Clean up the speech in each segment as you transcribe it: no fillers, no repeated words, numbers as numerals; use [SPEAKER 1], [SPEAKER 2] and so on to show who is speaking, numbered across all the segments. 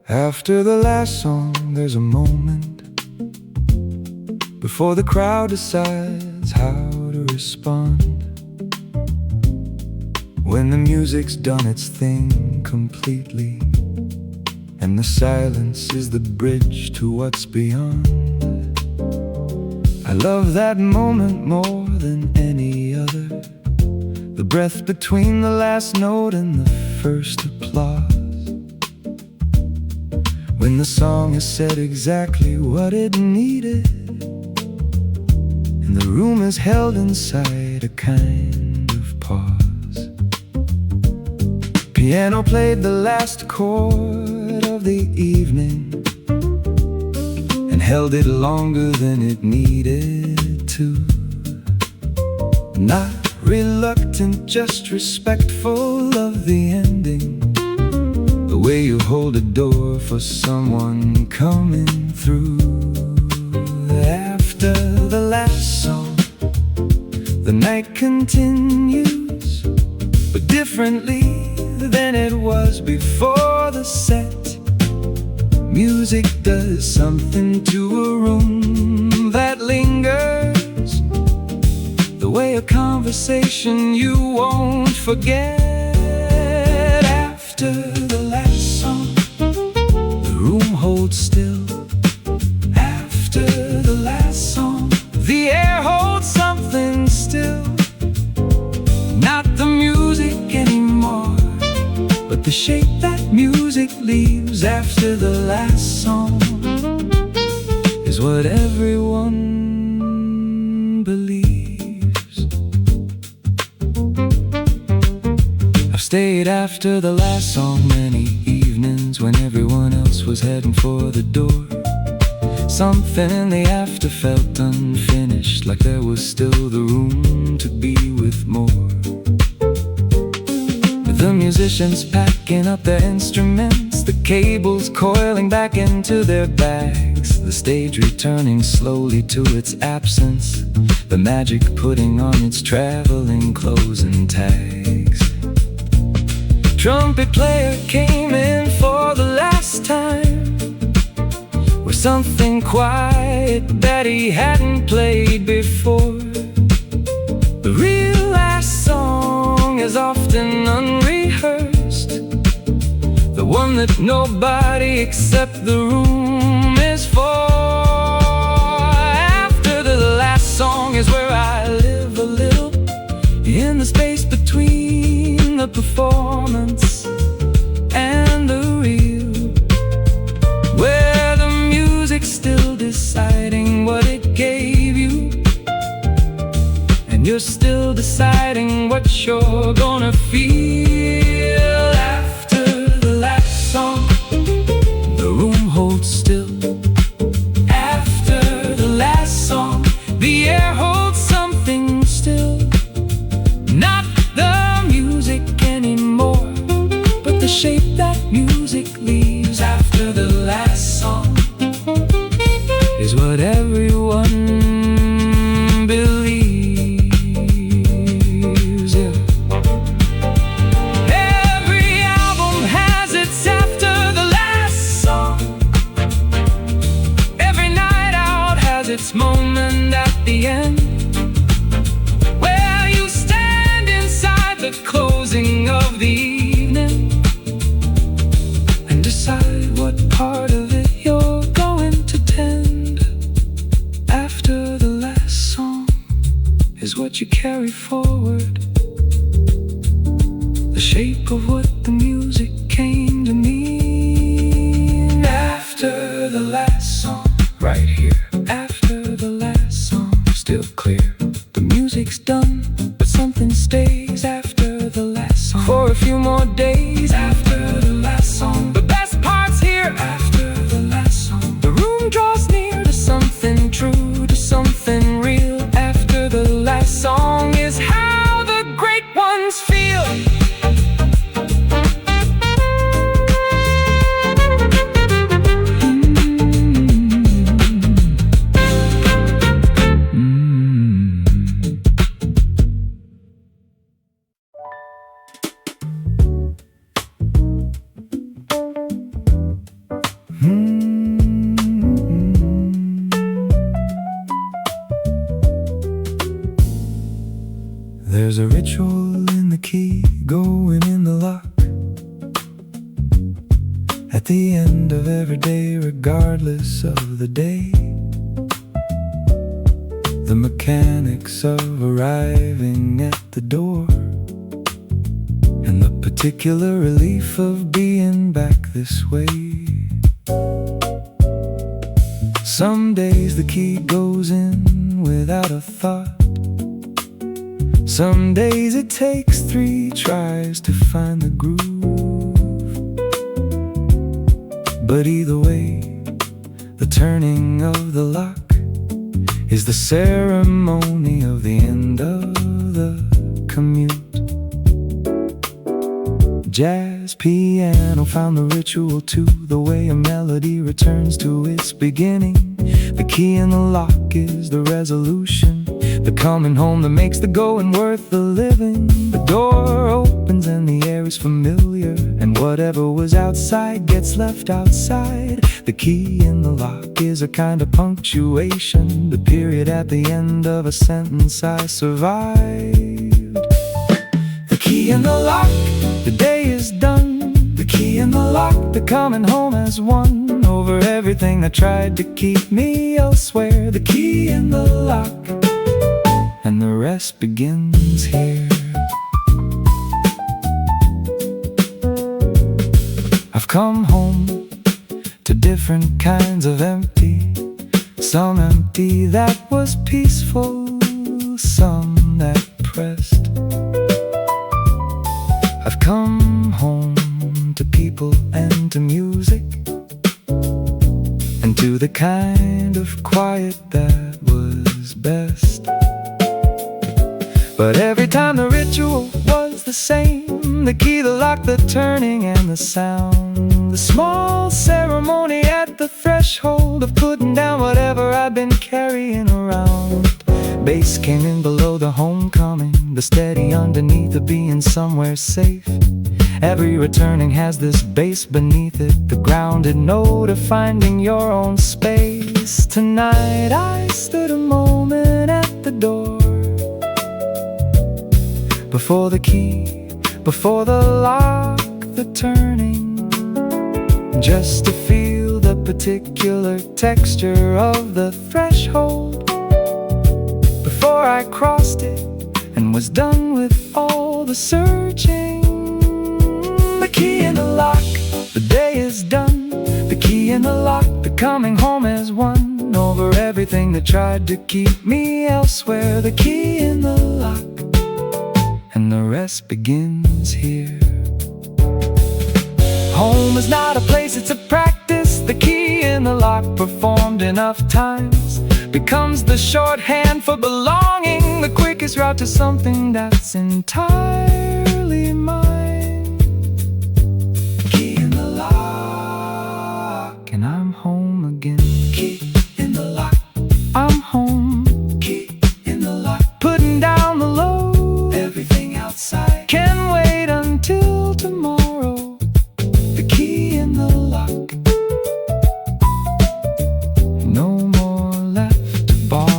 [SPEAKER 1] After the last song, there's a moment before the crowd decides how to respond. When the music's done its thing completely, and the silence is the bridge to what's beyond. I love that moment more than any other, the breath between the last note and the first applause. When the song has said exactly what it needed, and the room is held inside a kind of pause. Piano played the last chord of the evening, and held it longer than it needed to. Not reluctant, just respectful of the ending, the way you hold a door for someone coming through. After the last song, the night continues, but differently than it was before the set. Music does something to a room that lingers, the way a conversation you won't forget. After the last song, the room holds still. After the last song, the air holds something still. Not the music anymore, but the shape that music leaves after the last song is what everyone believes. I've stayed after the last song many evenings when everyone else was heading for the door. Something in the after felt unfinished, like there was still the room to be with more. The musicians packing up their instruments, the cables coiling back into their bags, the stage returning slowly to its absence, the magic putting on its traveling clothes and tags. Trumpet player came in for the last time, with something quiet that he hadn't played before. The real last song is often unrehearsed, the one that nobody except the room is for. After the last song is where I live a little, in the space between the performance and the real, where the music's still deciding what it gave you, and you're still deciding what you're gonna feel. After the last song, the room holds still. After the last song, the air holds something still. Not the music anymore, but the shape that music leaves after the last song is what everyone believes. Yeah. Every album has its after the last song. Every night out has its moment at the end, where you stand inside the closing of the evening and decide what part of it you're going to tend. After the last song is what you carry forward, the shape of what the music came to mean. After the last song, right here. After the last song, still clear. The music's done, but something stays after the last song for a few more days. After the last song, the best part's here. After the last song, the room draws near to something true, to something real. After the last song is how the great ones feel. There's a ritual in the key going in the lock at the end of every day, regardless of the day. The mechanics of arriving at the door, and the particular relief of being back this way. Some days the key goes in without a thought. Some days it takes 3 tries to find the groove. But either way, the turning of the lock is the ceremony of the end of the commute. Jazz piano found the ritual too, the way a melody returns to its beginning. The key in the lock is the resolution, the coming home that makes the going worth the living. The door opens and the air is familiar, and whatever was outside gets left outside. The key in the lock is a kind of punctuation, the period at the end of a sentence I survived. The key in the lock, the day is done. The key in the lock, the coming home has won over everything that tried to keep me elsewhere. The key in the lock, and the rest begins here. I've come home to different kinds of empty. Some empty that was peaceful, some that pressed. I've come home to people and to music, and to the kind of quiet that was best. But every time the ritual was the same, the key, the lock, the turning and the sound, the small ceremony at the threshold of putting down whatever I've been carrying around. Bass came in below the homecoming, the steady underneath the being somewhere safe. Every returning has this bass beneath it, the grounded note of finding your own space. Tonight I stood a moment at the door, before the key, before the lock, the turning, just to feel the particular texture of the threshold before I crossed it and was done with all the searching. The key in the lock, the day is done. The key in the lock, the coming home has won over everything that tried to keep me elsewhere. The key in the lock, and the rest begins here. Home is not a place, it's a practice. The key in the lock, performed enough times, becomes the shorthand for belonging, the quickest route to something that's entirely mine. Key in the lock, and I'm home again. Key in the lock, I'm home. Key in the lock, putting down the load. Everything outside can wait until tomorrow. The key in the lock, no more left to borrow.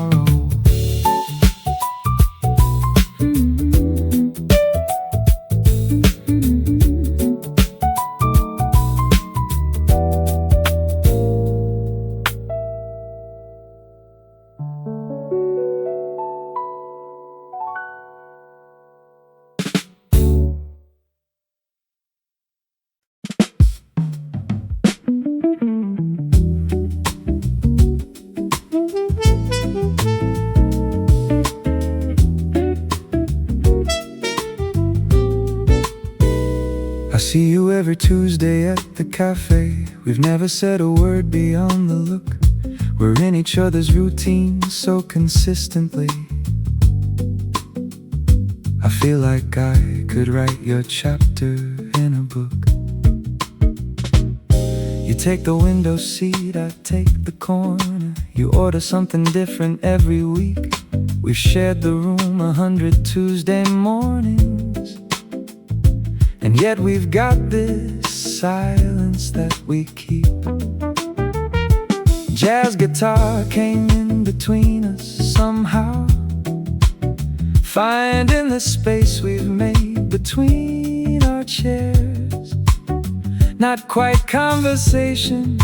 [SPEAKER 1] I see you every Tuesday at the cafe. We've never said a word beyond the look. We're in each other's routine so consistently. I feel like I could write your chapter in a book. You take the window seat, I take the corner. You order something different every week. We've shared the room 100 Tuesday mornings, and yet we've got this silence that we keep. Jazz guitar came in between us somehow, finding the space we've made between our chairs. Not quite conversation,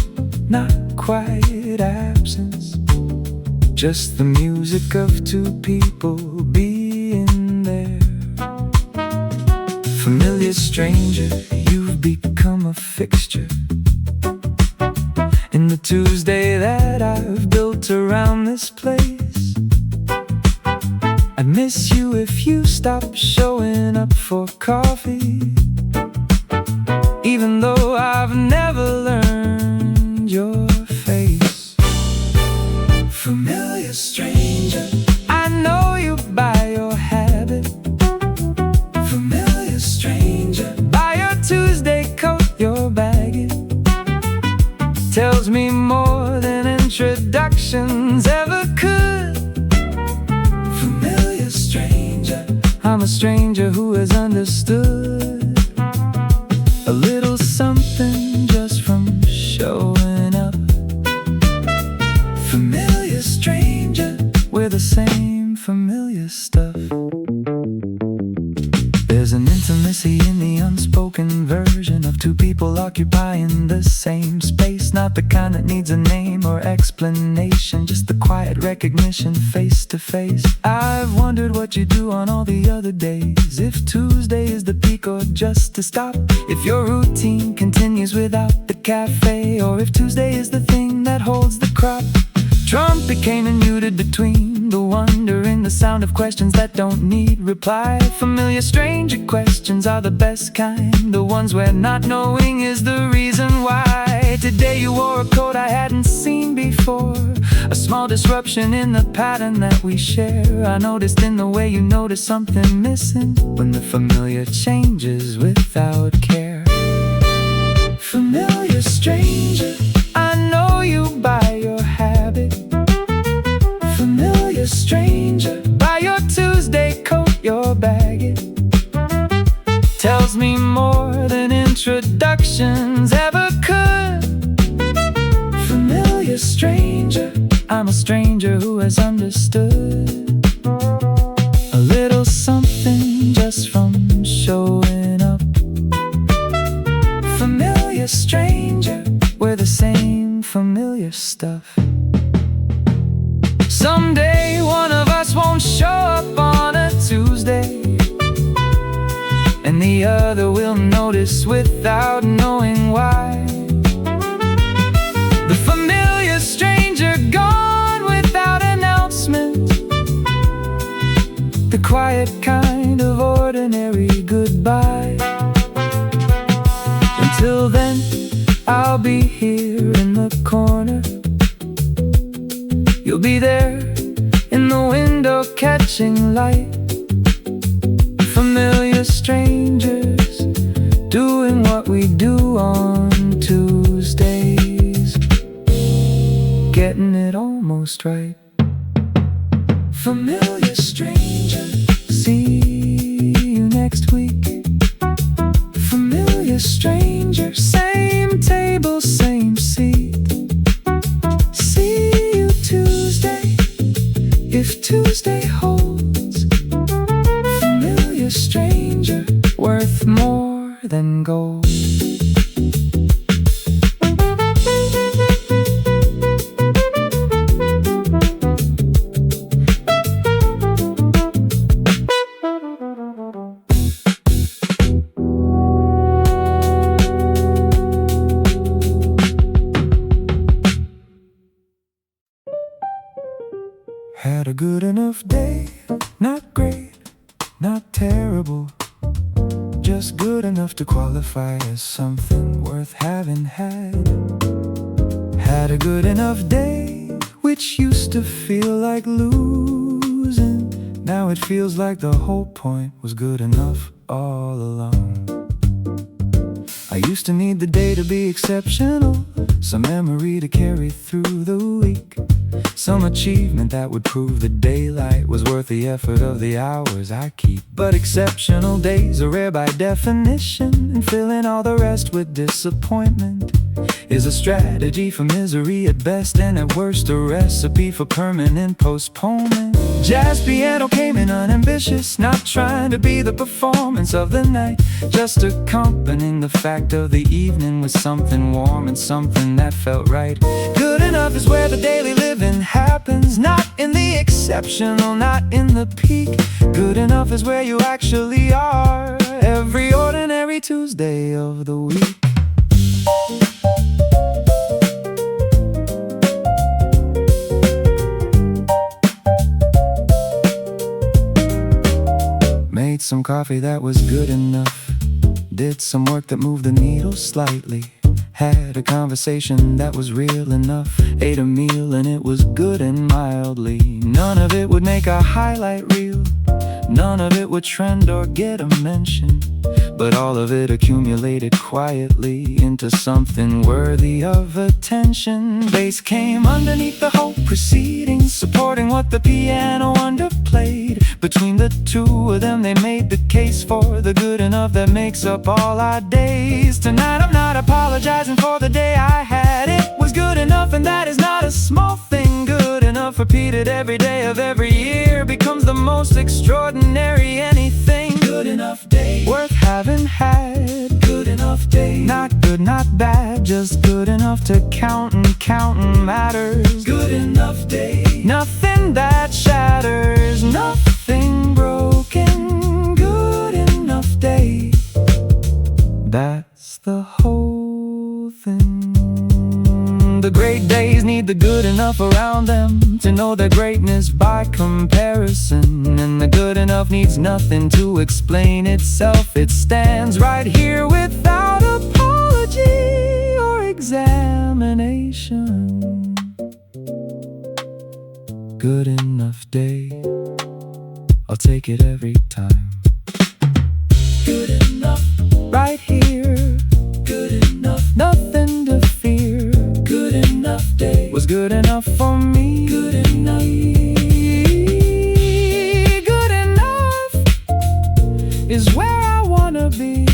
[SPEAKER 1] not quite absence, just the music of two people being there. Familiar stranger, you've become a fixture in the Tuesday that I've built around this place. I'd miss you if you stopped showing up for coffee, even though I've never learned your face. Familiar stranger, I know you by your habit. Familiar stranger, by your Tuesday coat, your baggage tells me more than introductions ever could. Familiar stranger, I'm a stranger who has understood a little something just from showing up. Familiar stranger, we're the same familiar stuff. There's an intimacy in the unspoken version of two people occupying the same space. Not the kind that needs a name or explanation, just the quiet recognition face to face. I've wondered what you do on all the other days, if Tuesday is the peak or just a stop, if your routine continues without the cafe, or if Tuesday is the thing that holds the crop. Trump became muted between the wondering, the sound of questions that don't need reply. Familiar stranger questions are the best kind, the ones where not knowing is the reason why. Today you wore a coat I hadn't seen before, a small disruption in the pattern that we share. I noticed in the way you notice something missing when the familiar changes without care. Familiar stranger, I know you by your habit. Familiar stranger, by your Tuesday coat, your baggage tells me more than introductions ever could. Familiar stranger, I'm a stranger who has understood a little something just from showing up. Familiar stranger, we're the same familiar stuff. Someday one of us won't show up on a Tuesday, and the other will notice without knowing why. The familiar stranger gone without announcement, the quiet kind of ordinary goodbye. Until then, I'll be here in the corner, you'll be there in the window catching light. Familiar strangers doing what we do on Tuesdays, getting it almost right. Familiar stranger, see you next week. Familiar stranger, same table, same seat. If Tuesday holds, familiar stranger, worth more than gold. Had a good enough day, not great, not terrible, just good enough to qualify as something worth having had. Had a good enough day, which used to feel like losing. Now it feels like the whole point was good enough all along. I used to need the day to be exceptional, some memory to carry through the week, some achievement that would prove the daylight was worth the effort of the hours I keep. But exceptional days are rare by definition, and filling all the rest with disappointment is a strategy for misery at best, and at worst a recipe for permanent postponement. Jazz piano came in unambitious, not trying to be the performance of the night, just accompanying the fact of the evening with something warm and something that felt right. Good enough is where the daily living happens, not in the exceptional, not in the peak. Good enough is where you actually are, every ordinary Tuesday of the week. Made some coffee that was good enough, did some work that moved the needle slightly, had a conversation that was real enough, ate a meal and it was good and mildly. None of it would make a highlight reel, none of it would trend or get a mention, but all of it accumulated quietly into something worthy of attention. Bass came underneath the whole proceeding, supporting what the piano underplayed. Between the two of them they made the case for the good enough that makes up all our days. Tonight I'm not apologizing for the day I had. It was good enough, and that is not a small thing. Good enough repeated every day of every year becomes the most extraordinary anything. Good enough day, worth having had. Good enough day, not good, not bad, just good enough to count, and counting matters. Good enough day, nothing that shatters, nothing broken. Good enough day, that's the whole thing. The great days need the good enough around them to know their greatness by comparison, and the good enough needs nothing to explain itself. It stands right here without apology or examination. Good enough day, I'll take it every time. Good enough, right here. Good enough, nothing to fear. Good enough day was good enough for me. Good enough. Good enough is where I wanna be.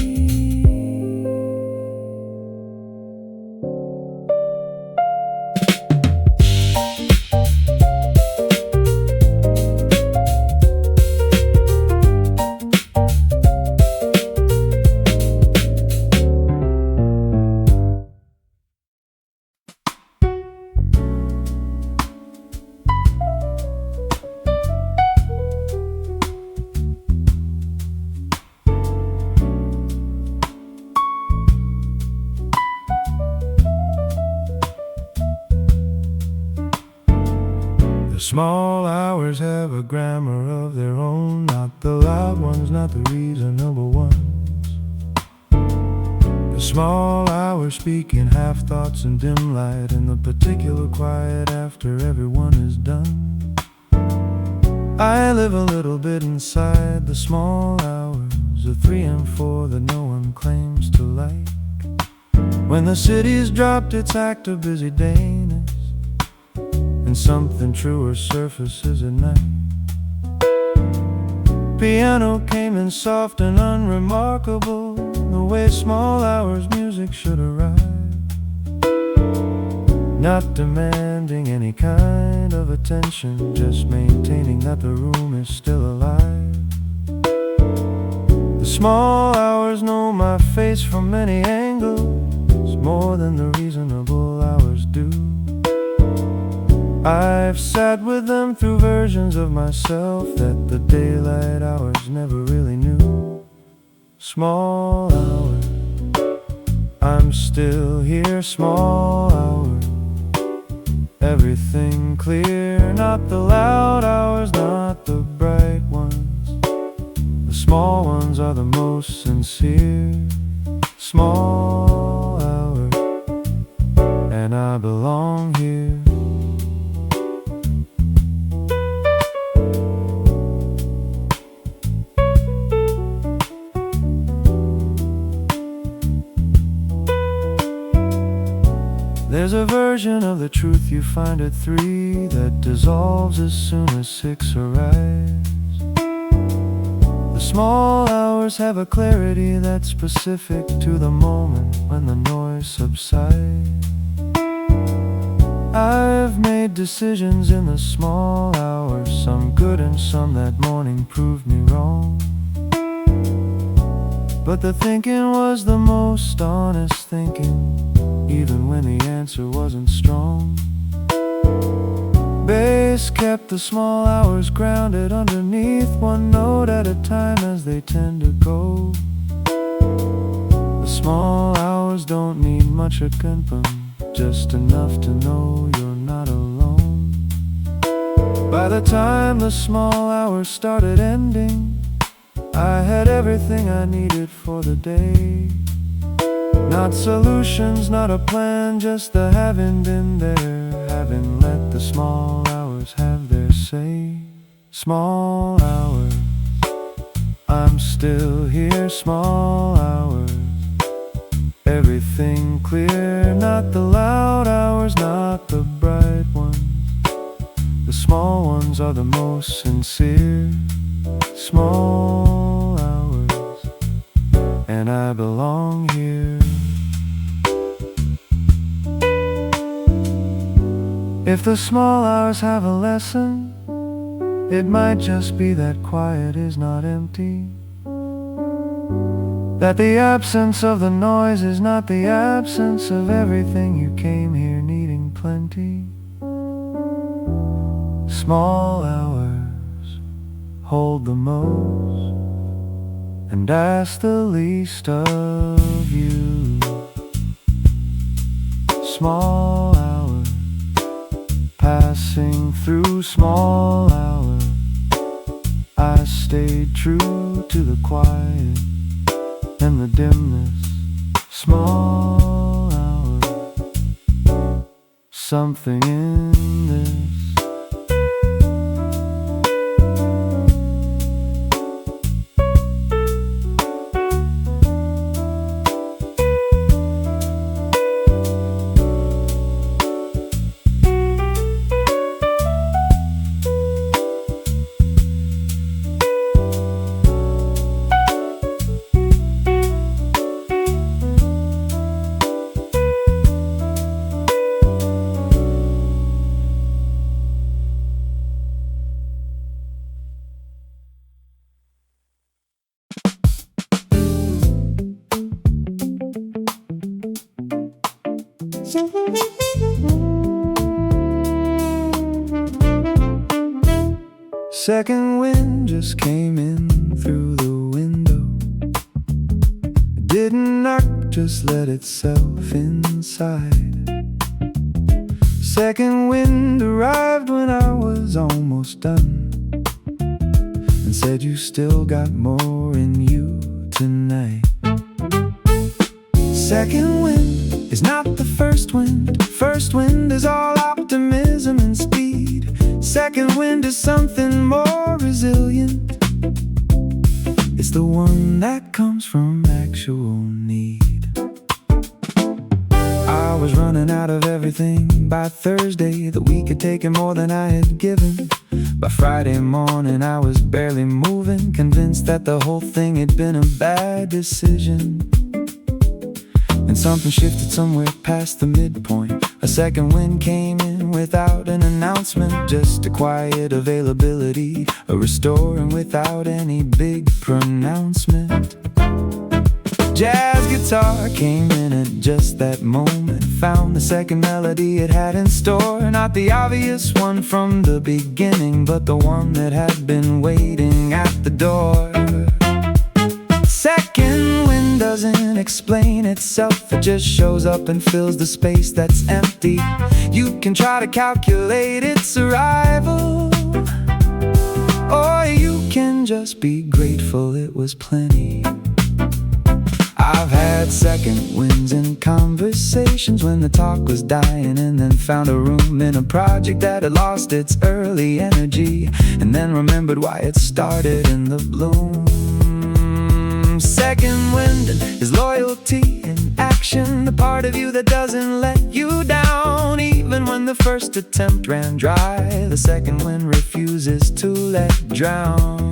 [SPEAKER 2] Small hours have a grammar of their own, not the loud ones, not the reasonable ones. The small hours speak in half thoughts and dim light, in the particular quiet after everyone is done. I live a little bit inside the small hours of 3 and 4 that no one claims to like. When the city's dropped its act of busy dayness, and something truer surfaces at night. Piano came in soft and unremarkable, the way small hours music should arrive, not demanding any kind of attention, just maintaining that the room is still alive. The small hours know my face from many angles, more than the reasonable hours do. I've sat with them through versions of myself that the daylight hours never really knew. Small hour, I'm still here. Small hour, everything clear. Not the loud hours, not the bright ones. The small ones are the most sincere. Small hour, and I belong here. There's a version of the truth you find at 3 that dissolves as soon as 6 arrives. The small hours have a clarity that's specific to the moment when the noise subsides. I've made decisions in the small hours, some good and some that morning proved me wrong. But the thinking was the most honest thinking, even when the answer wasn't strong. Bass kept the small hours grounded underneath, one note at a time as they tend to go. The small hours don't need much 𝐏𝐥𝐚𝐲𝐥𝐢𝐬𝐭, just enough to know you're not alone. By the time the small hours started ending, I had everything I needed for the day. Not solutions, not a plan, just the having been there, having let the small hours have their say. Small hours, I'm still here. Small hours, everything clear. Not the loud hours, not the bright ones. The small ones are the most sincere. Small hours, and I belong here. If the small hours have a lesson, it might just be that quiet is not empty, that the absence of the noise is not the absence of everything. You came here needing plenty. Small hours hold the most and ask the least of you. Small hours passing through. Small hours, I stayed true to the quiet and the dimness. Small hours, something in this. Second wind just came in through the window. It didn't knock, just let itself inside. Second wind arrived when I was almost done and said, you still got more in you tonight. Second wind is not the first wind. First wind is all optimism and speed. Second wind is something more resilient. It's the one that comes from actual need. I was running out of everything by Thursday. The week had taken more than I had given. By Friday morning I was barely moving, convinced that the whole thing had been a bad decision. And something shifted somewhere past the midpoint. A second wind came in without an announcement, just a quiet availability, a restoring without any big pronouncement. Jazz guitar came in at just that moment, found the second melody it had in store. Not the obvious one from the beginning, but the one that had been waiting at the door. Second wind doesn't explain itself, it just shows up and fills the space that's empty. You can try to calculate its arrival, or you can just be grateful it was plenty. I've had second winds in conversations when the talk was dying, and then found a room in a project that had lost its early energy, and then remembered why it started in the bloom. Second wind is loyalty in action, the part of you that doesn't let you down. Even when the first attempt ran dry, the second wind refuses to let drown.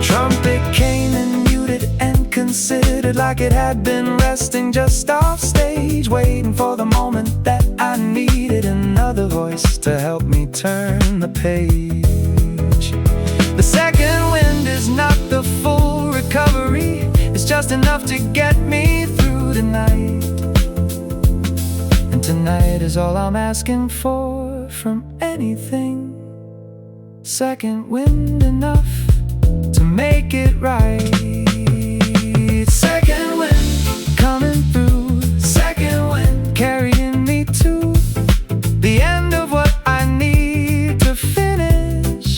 [SPEAKER 2] Trumpet came in muted and considered, like it had been resting just off stage, waiting for the moment that I needed another voice to help me turn the page. The second wind is not the full recovery, it's just enough to get me through tonight. And tonight is all I'm asking for from anything. Second wind enough to make it right. Second wind coming through, second wind carrying me to the end of what I need to finish,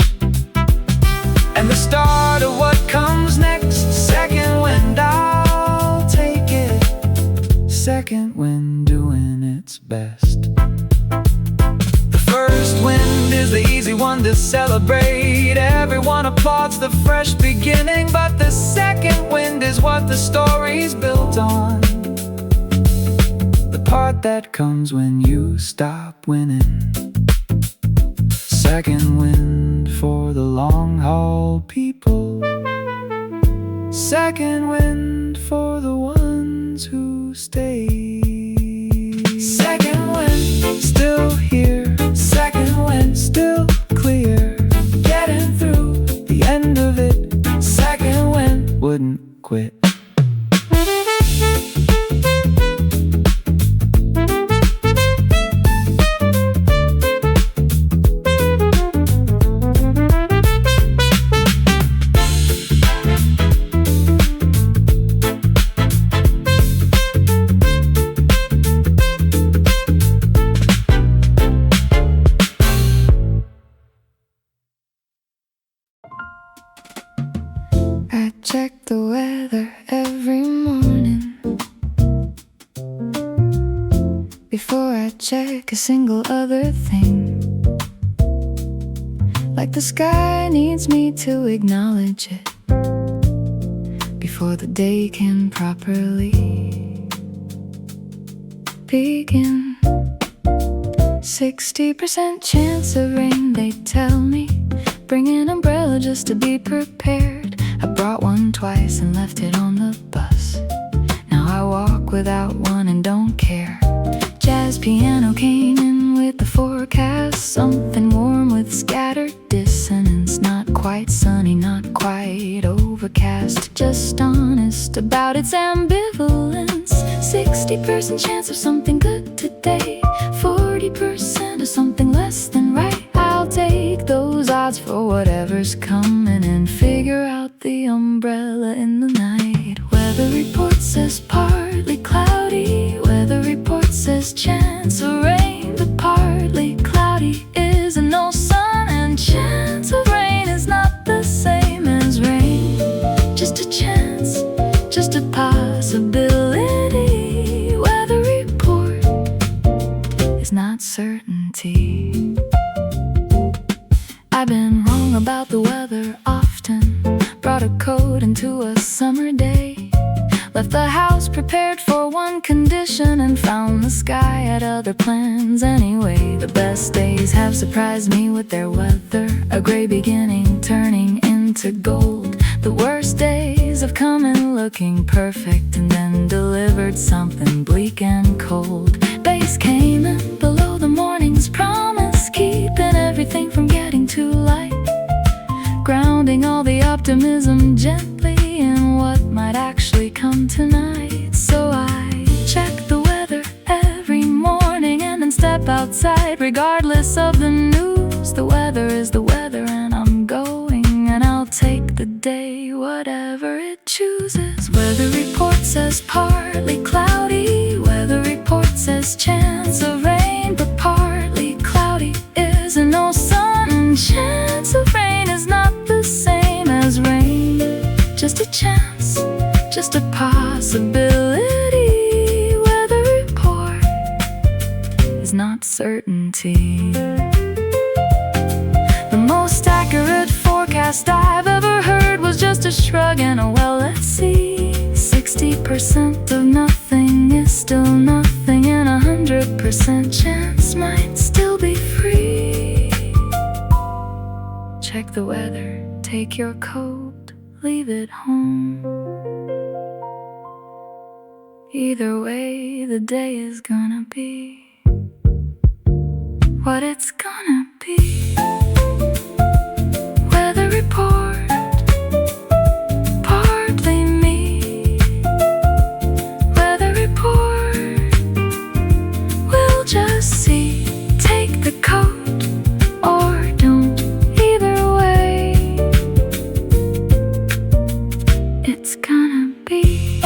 [SPEAKER 2] and the start of what comes next. Second wind, I'll take it. Second wind doing its best. The first wind is the easy one to celebrate. Everyone applauds the fresh beginning, but the second wind is what the story's built on. The part that comes when you stop winning. Second wind for the long haul people. Second wind for the ones who stay. Second wind still here. Second wind still clear. Getting through the end of it. Second wind wouldn't quit.
[SPEAKER 3] I check the weather every morning before I check a single other thing. Like the sky needs me to acknowledge it before the day can properly begin. 60% chance of rain, they tell me. Bring an umbrella just to be prepared. I brought one twice and left it on the bus. Now I walk without one and don't care. Jazz piano came in with the forecast. Something warm with scattered dissonance. Not quite sunny, not quite overcast. Just honest about its ambivalence. 60% chance of something good today. 40% of something less than right. I'll take those odds for whatever's coming and figure out the umbrella in the night. Weather report says partly cloudy. Weather report says chance of rain, but partly cloudy is a no sun, and chance of rain is not the same as rain. Just a chance, just a possibility. Weather report is not certainty. I've been wrong about the weather often. Brought a coat into a summer day. Left the house prepared for one condition and found the sky had other plans anyway. The best days have surprised me with their weather. A gray beginning turning into gold. The worst days have come in looking perfect and then delivered something bleak and cold. Base came in below the morning's promise, keeping everything from getting too light, grounding all the optimism gently in what might actually come tonight. So I check the weather every morning and then step outside regardless of the news. The weather is the weather and I'm going, and I'll take the day whatever it chooses. Weather report says partly cloudy. Weather report says chance of rain, but partly cloudy is a no sun. Chance of rain is not the same as rain. Just a chance, just a possibility. Weather report is not certainty. The most accurate forecast I've ever heard was just a shrug and a well, let's see. 60% of nothing is still nothing, and 100% chance might still be free. Check the weather, take your coat, leave it home. Either way, the day is gonna be what it's gonna be. Weather report, partly me. Weather report, we'll just see. Take the coat or don't, either way, it's gonna be.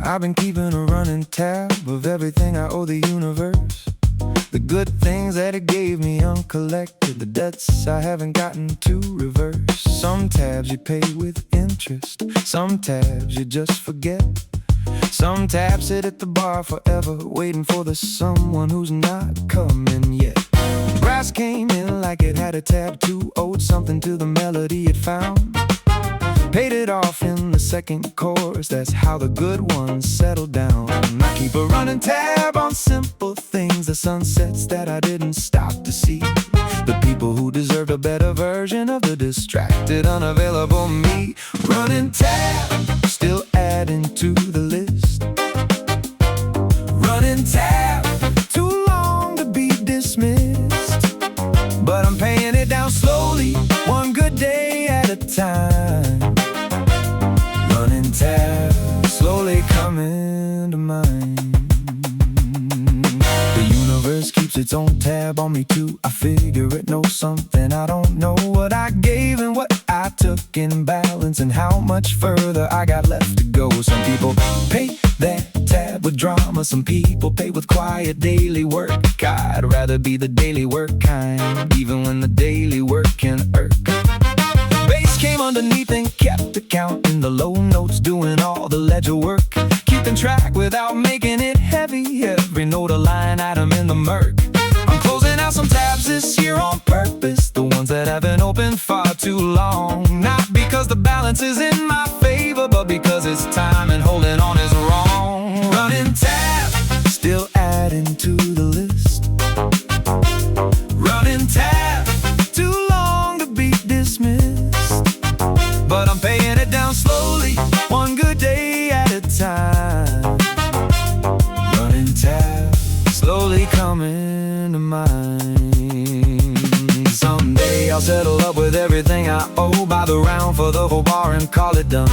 [SPEAKER 2] I've been keeping a running tab of everything I owe the universe. The good things that it gave me uncollected, the debts I haven't gotten to reverse. Some tabs you pay with interest, some tabs you just forget. Some tabs sit at the bar forever, waiting for the someone who's not coming yet. Brass came in like it had a tab too, owed something to the melody it found. Paid it off in the second chorus, that's how the good ones settle down. I keep a running tab on simple things, the sunsets that I didn't stop to see, the people who deserved a better version of the distracted, unavailable me. Running tab, still adding to the list. Running tab, too long to be dismissed, but I'm paying it down slowly, one good day at a time. Running tab, slowly coming to mind. The universe keeps its own tab on me too. I figure it knows something I don't know, what I gave and what I took in balance, and how much further I got left to go. Some people pay that tab with drama, some people pay with quiet daily work. I'd rather be the daily work kind, even when the daily work can irk. Bass came underneath and kept account in the low notes, doing all the ledger work, keeping track without making it heavy, every note a line item in the murk. I'm closing out some tabs this year on purpose, the ones that have been open far too long. Not because the balance is in my favor, but because it's time and holding on is wrong. Running tab, still adding to the list. Running tab, too long to be dismissed, but I'm paying it down slowly, one good day at a time. Running tab, slowly coming to mind. Someday I'll settle up with everything I owe, buy the round for the whole bar and call it done.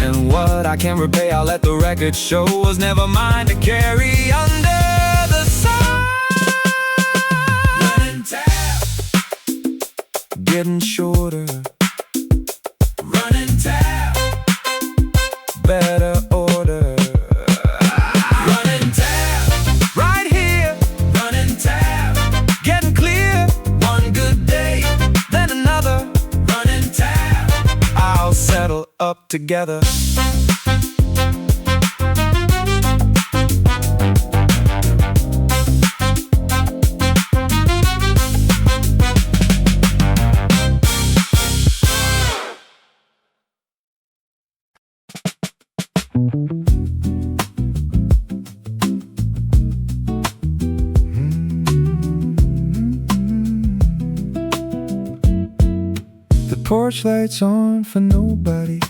[SPEAKER 2] And what I can repay, I'll let the record show, was never mine to carry under the sun. Running tab, getting shorter. Running tab, better order. Running tab, right here. Running tab, getting clear, one good day, then another. Running tab, I'll settle up together. The porch light's on for nobody,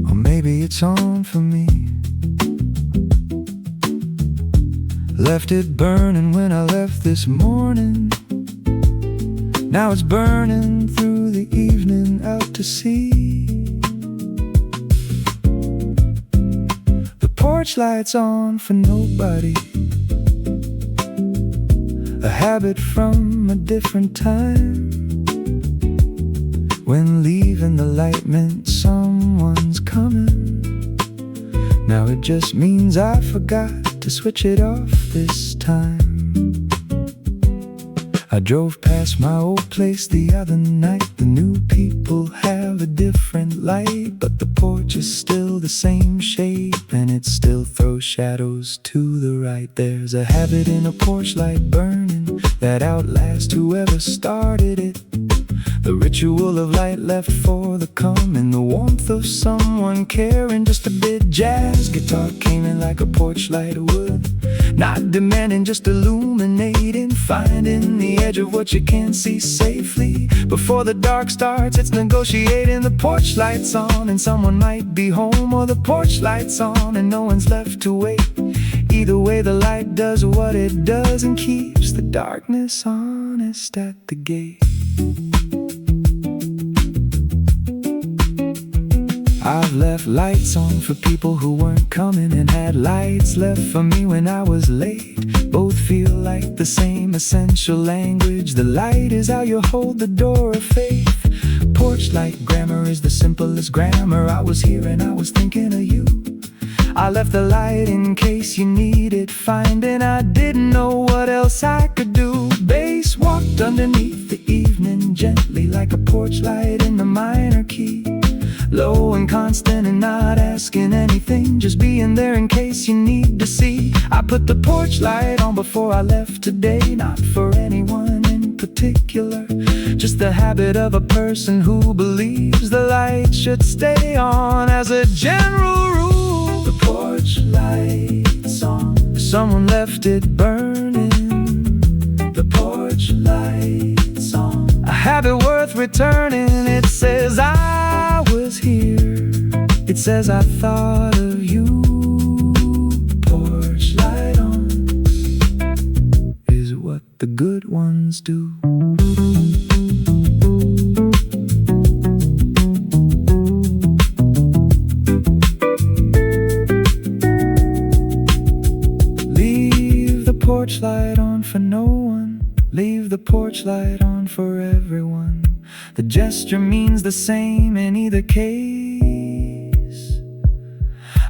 [SPEAKER 2] or maybe it's on for me. Left it burning when I left this morning, now it's burning through the evening out to sea. The porch light's on for nobody, a habit from a different time, when leaving the light meant someone's coming. Now it just means I forgot to switch it off this time. I drove past my old place the other night. The new people have a different light, but the porch is still still the same shape, and it still throws shadows to the right. There's a habit in a porch light burning that outlasts whoever started it. The ritual of light left for the coming, the warmth of someone caring just a bit. Jazz guitar came in like a porch light would, not demanding, just illuminating, finding the edge of what you can't see safely. Before the dark starts, it's negotiating. The porch light's on and someone might be home, or the porch light's on and no one's left to wait. Either way, the light does what it does and keeps the darkness honest at the gate. I've left lights on for people who weren't coming, and had lights left for me when I was late. Both feel like the same essential language. The light is how you hold the door of faith. Porch light grammar is the simplest grammar. I was here and I was thinking of you. I left the light in case you needed finding. I didn't know what else I could do. Bass walked underneath the evening gently like a porch light in the minor key. Low and constant and not asking anything, just being there in case you need to see. I put the porch light on before I left today, not for anyone in particular, just the habit of a person who believes the light should stay on. As a general rule, the porch light's on, someone left it burning. The porch light's on, a habit worth returning. It says I was here, it says I thought of you. Porch light on is what the good ones do. Leave the porch light on for no one, leave the porch light on for everyone. The gesture means the same in either case.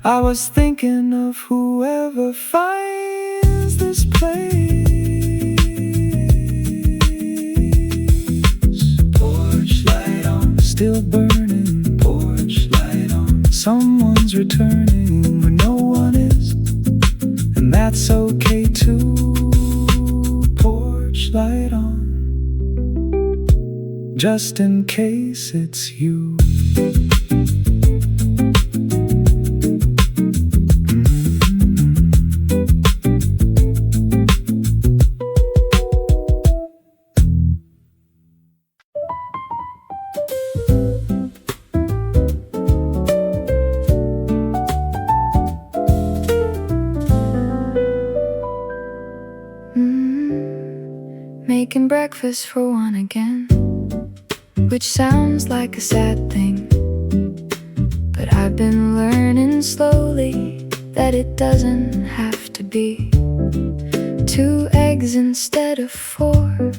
[SPEAKER 2] I was thinking of whoever finds this place. Porch light on, still burning. Porch light on, someone's returning when no one is, and that's okay too. Porch light on, just in case it's you.
[SPEAKER 3] Making breakfast for one again, which sounds like a sad thing, but I've been learning slowly that it doesn't have to be. 2 eggs instead of 4,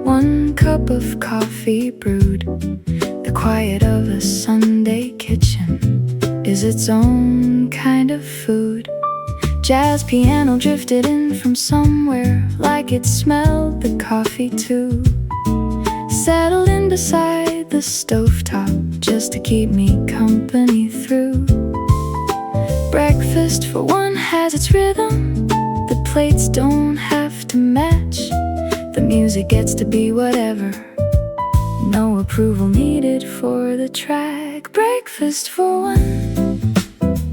[SPEAKER 3] 1 cup of coffee brewed. The quiet of a Sunday kitchen is its own kind of food. Jazz piano drifted in from somewhere, like it smelled the coffee too. Settled in beside the stovetop just to keep me company through. Breakfast for one has its rhythm, the plates don't have to match. The music gets to be whatever, no approval needed for the track. Breakfast for one,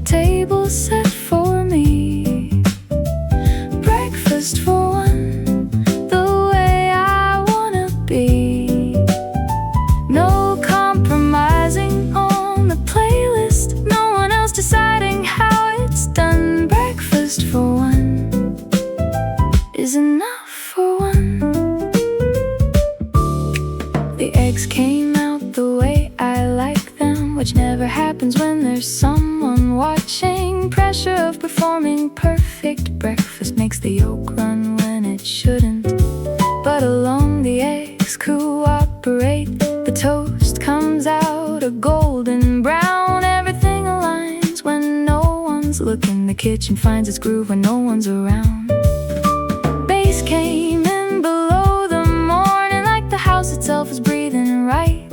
[SPEAKER 3] table set for me. Breakfast for one, the way I wanna be. No compromising on the playlist, no one else deciding how it's done. Breakfast for one is enough for one. The eggs came out the way I like them, which never happens when there's someone watching. Pressure of performing perfect breakfast makes the yolk run when it shouldn't, but along the eggs cooperate. The toast comes out a golden brown. Everything aligns when no one's looking. The kitchen finds its groove when no one's around. Bass came in below the morning, like the house itself is breathing right.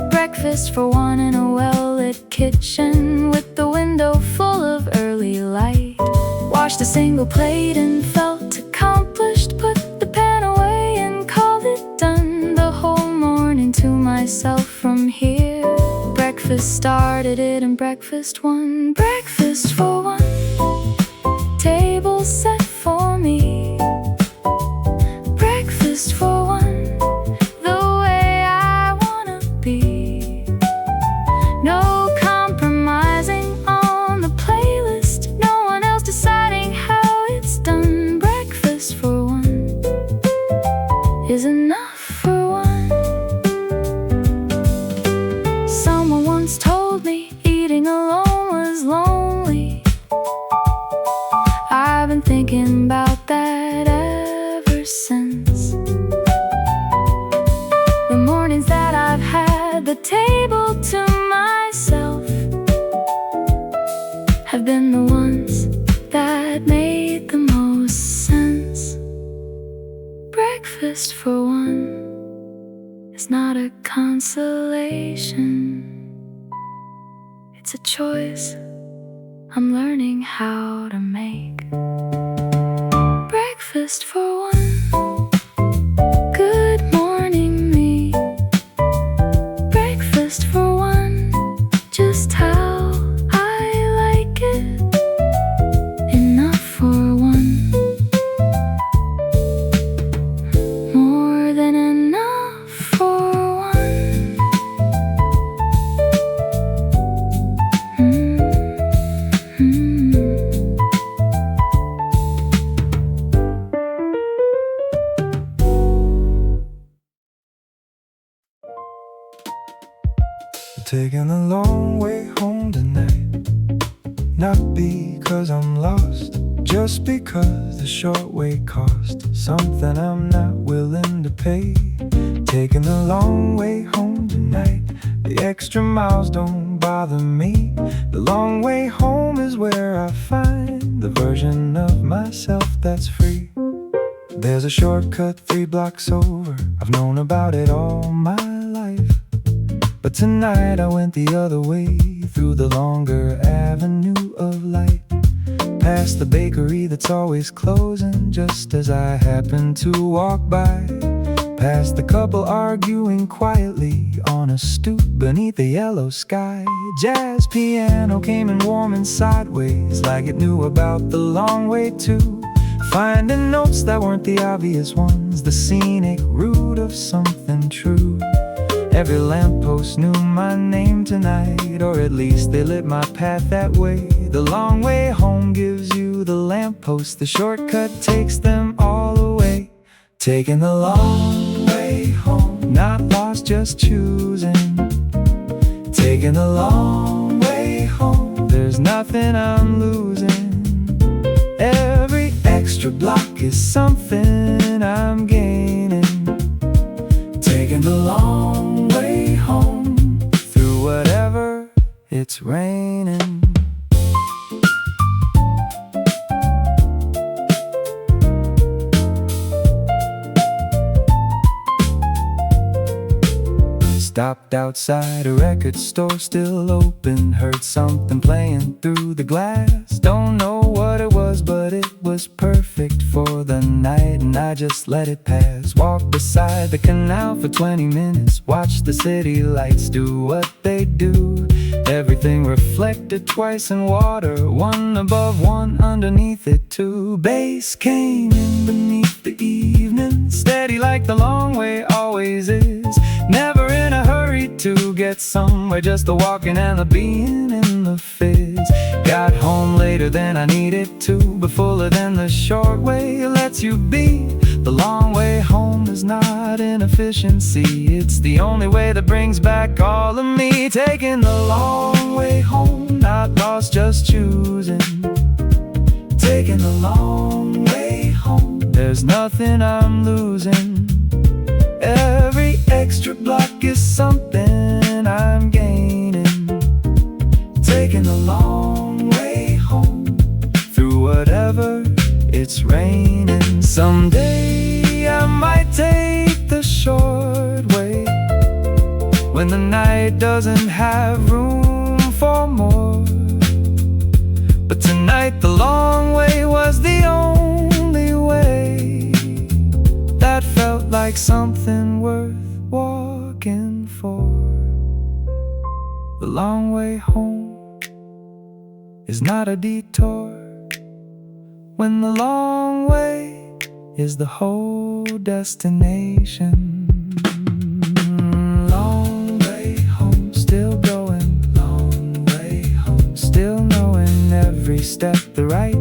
[SPEAKER 3] Breakfast for one in a well-lit kitchen with the wind window full of early light. Washed a single plate and felt accomplished. Put the pen away and called it done. The whole morning to myself from here. Breakfast started it and breakfast won. Breakfast for one, table set for me. Breakfast for one, the way I wanna be. No compromising on the playlist, no one else deciding how it's done. Breakfast for one is enough for one. Someone once told me eating alone was lonely. I've been thinking about that ever since. The mornings that I've had the table to myself have been the ones that made the most sense. Breakfast for one is not a consolation. It's a choice I'm learning how to make. Breakfast for one, good morning me. Breakfast for one, just how I like it. Enough for one, more than enough for one.
[SPEAKER 2] Taking a long way home tonight. Not because I'm lost, just because the short way cost something I'm not willing to pay. Taking the long way home tonight. The extra miles don't bother me. The long way home is where I find the version of myself that's free. There's a shortcut 3 blocks over. I've known about it all my life, but tonight I went the other way, through the longer avenue of light, past the bakery that's always closing just as I happen to walk by, past the couple arguing quietly on a stoop beneath the yellow sky. Jazz piano came in warm and sideways, like it knew about the long way too, finding notes that weren't the obvious ones, the scenic route of something true. Every lamppost knew my name tonight, or at least they lit my path that way. The long way home gives you the lamppost, the shortcut takes them all away. Taking the long way home, not lost, just choosing. Taking the long way home, there's nothing I'm losing. Every extra block is something I'm gaining. Taking the long way home, through whatever it's raining. Stopped outside a record store, still open. Heard something playing through the glass. Don't know what it was, but it was perfect for the night, and I just let it pass. Walked beside the canal for 20 minutes, watched the city lights do what they do. Everything reflected twice in water, one above, one underneath it too. Bass came in beneath the evening, steady like the long way always is. Never in a hurry to get somewhere, just the walking and the being in the fizz. Got home later than I needed to, but fuller than the short way lets you be. The long way home is not inefficiency, it's the only way that brings back all of me. Taking the long way home, not lost, just choosing. Taking the long way home, there's nothing I'm losing. Every extra block is something I'm gaining. Taking the long way home, through whatever it's raining. Someday I might take the short way, when the night doesn't have room for more.
[SPEAKER 1] Tonight the long way was the only way that felt like something worth walking for. The long way home is not a detour when the long way is the whole destination. Long way home, still going. Long way home, still knowing every step the right